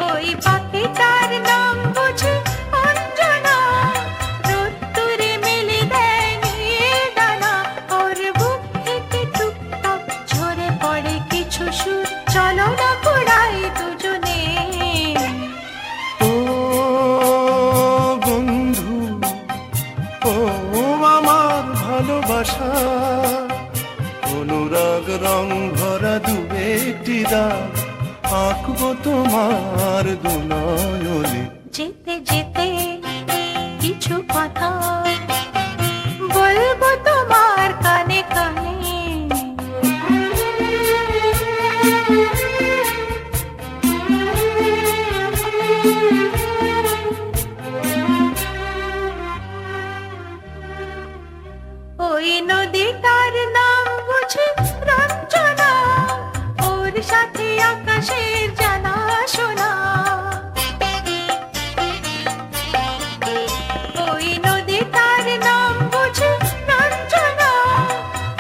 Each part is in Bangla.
ওই পাখিটার নাম বুঝি অঞ্জনা, রোদ্দুরে মেলে দেয় নীল ডানা। ওর বুক থেকে টুকটাক ঝরে পড়ে কিছু সুর, চলো না কুড়াই দুজনে। ও বন্ধু, ও আমার ভালোবাসা, অনুরাগ রং ভরা দু একটি দাগ আঁকবো তোমার দু নয়নে। যেতে যেতে কিছু কথা বলবো তোমার কানে কানে। ওই নদীটার নাম বুঝি রঞ্জনা, ওর সাথে আকাশের জানা শোনা। ওই নদীটার নাম বুঝি রঞ্জনা,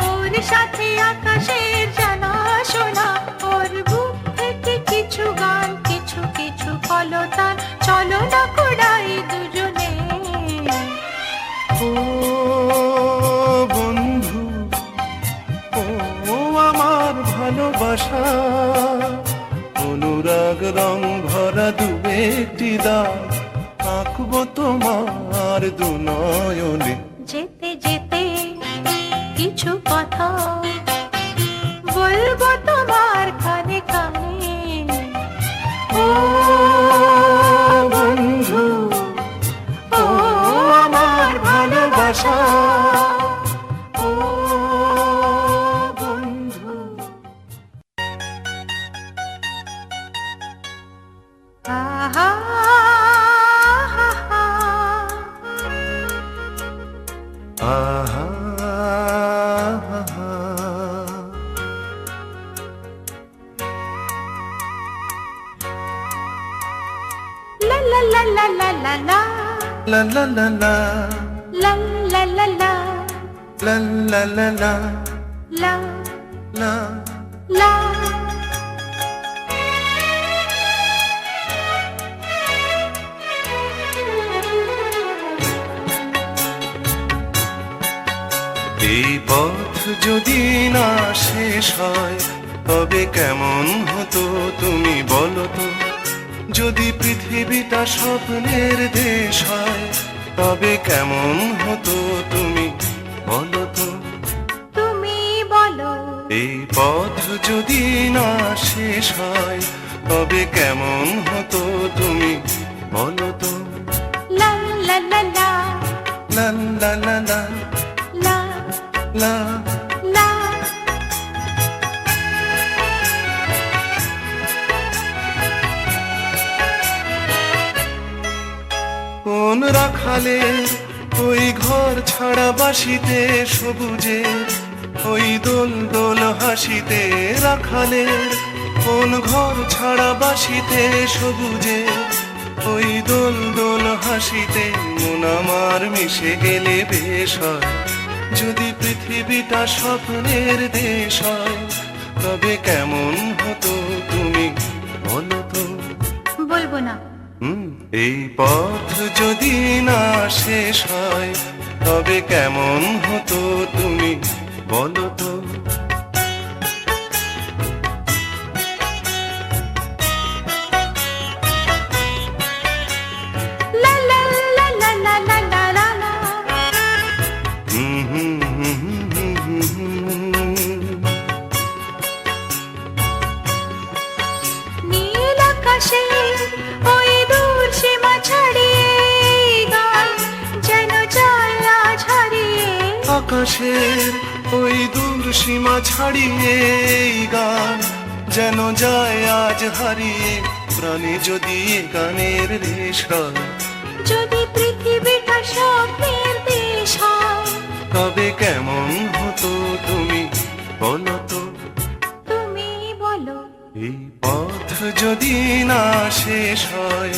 ওর সাথে আকাশের জানা শোনা। ওর বুক থেকে কিছু গান, কিছু কিছু কলতান, চলো না কুড়াই দুজনে। ও বন্ধু, ও আমার ভালোবাসা, অনুরাগ রং ভরা দু একটি দাগ আঁকবো তোমার দু নয়নে। যেতে যেতে কিছু কথা বলবো তোমার কানে কানে। ও বন্ধু, ও আমার ভালোবাসা, ও বন্ধু। আহা হা হা। আহা লা লা লা লা লা লা লা la la la la লা লা লা লা la la la la লা la লা। এই পথ যদি না শেষ হয় তবে কেমন হতো তুমি বলো তো। যদি পৃথিবীটা স্বপ্নের দেশ হয় তবে কেমন হতো তুমি বলো তো। তুমি বলো এই পথ যদি না শেষ হয় তবে কেমন হতো তুমি বলো তো। লা লা লা লা লা লা লা লা লা লা লা। কোন রাখালের ওই ঘর ছাড়া বাসিতে সবুজের ওই দোল দোল হাসিতে। রাখালের কোন ঘর ছাড়া বাসিতে সবুজের ওই দোল দোল হাসিতে। মন আমার মিশে গেলে বেশ হয় যদি পৃথিবীটা স্বপ্নের দেশ হয় তবে কেমন হতো তুমি বলো তো। বলবো না। এই পথ যদি না শেষ হয় তবে কেমন হতো তুমি বলো তো। লা লা লা লা লা লা লা লা লা। নীল আকাশে ওই দূর সীমা ছাড়িয়ে গান যেন যায় আজ হারিয়ে। আকাশের ওই দূর সীমা ছাড়িয়ে এই গান যেন যায় আজ হারিয়ে। প্রাণে যদি এ গানের রেশ হয়, যদি পৃথিবীটা স্বপ্নের দেশ হয় তবে কেমন হতো তুমি বলো তো। তুমি বলো। এই পথ যদি না শেষ হয়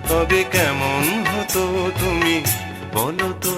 তবে কেমন হতো তুমি বলো তো।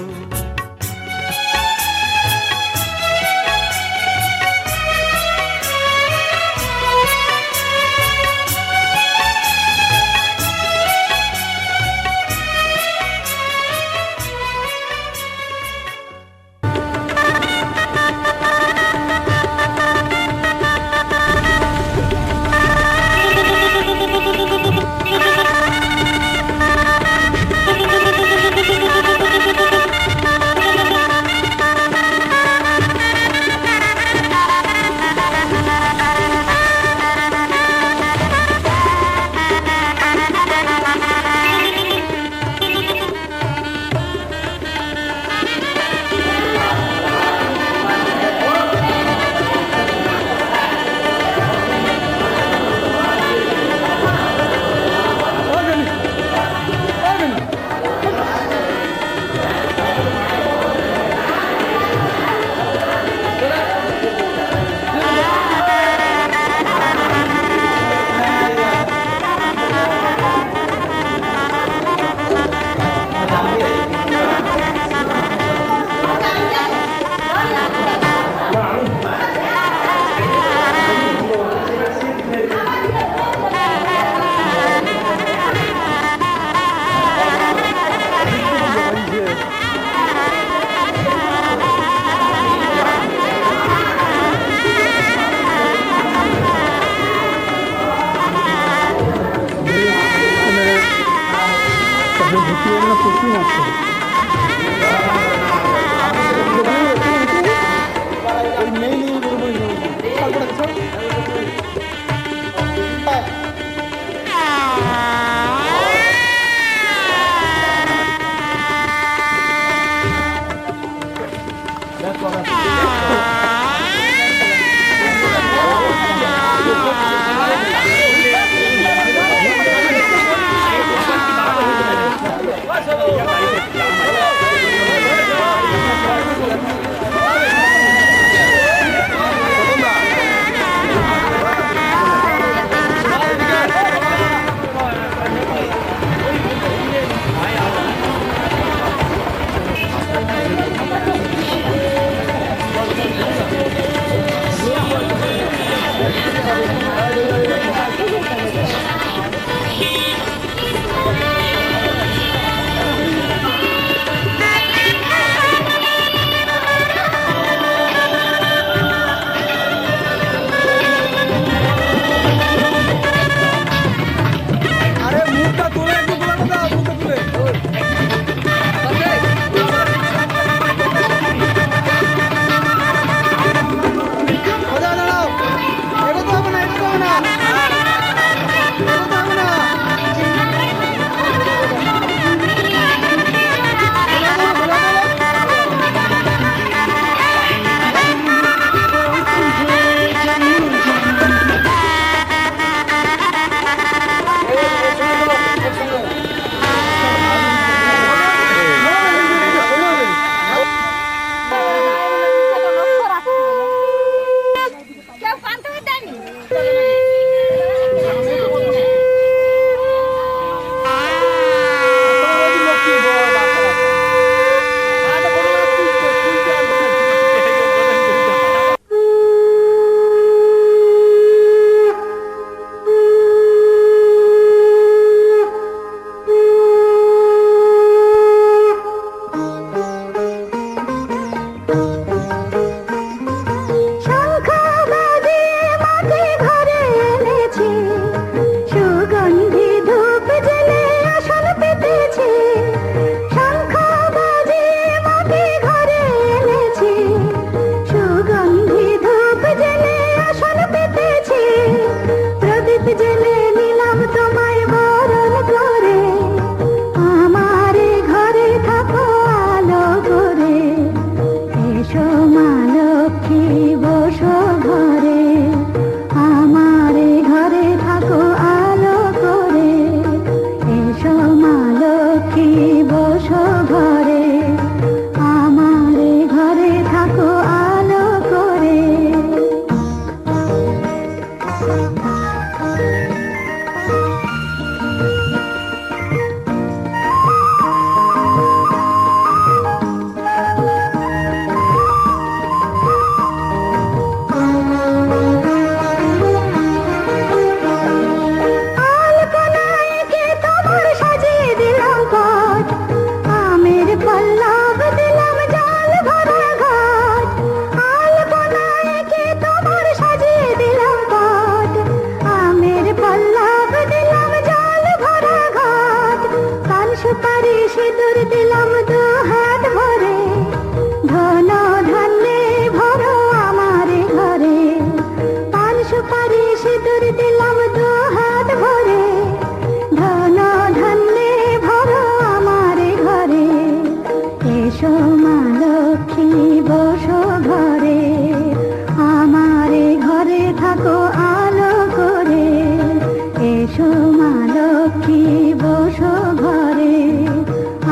এসো মা লক্ষ্মী বসো ঘরে,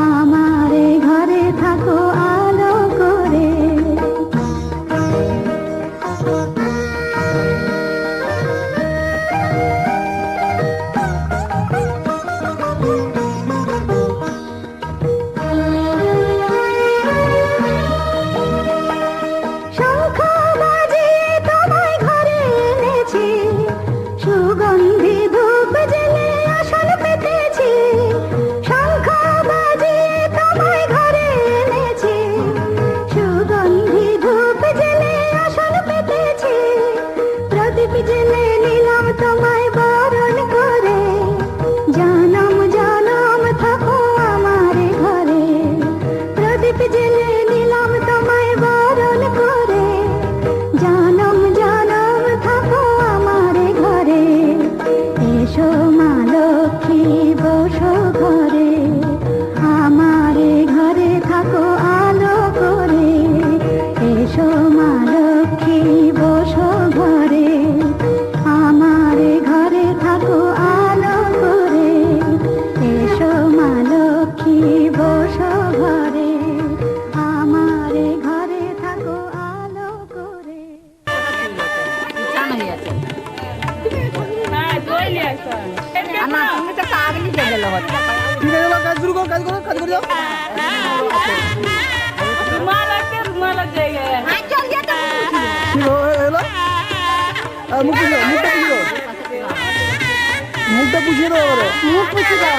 আমারে তাড়াতাড়ি চলে গেল ঠিক আছে চলো, কাজ শুরু করো, কাজ করো, কাজ করে যাও। হাত চল দিয়ে তো কি হলো? মুখটা পুষিয়ে দাও এবারে। মুখ পুছি দাও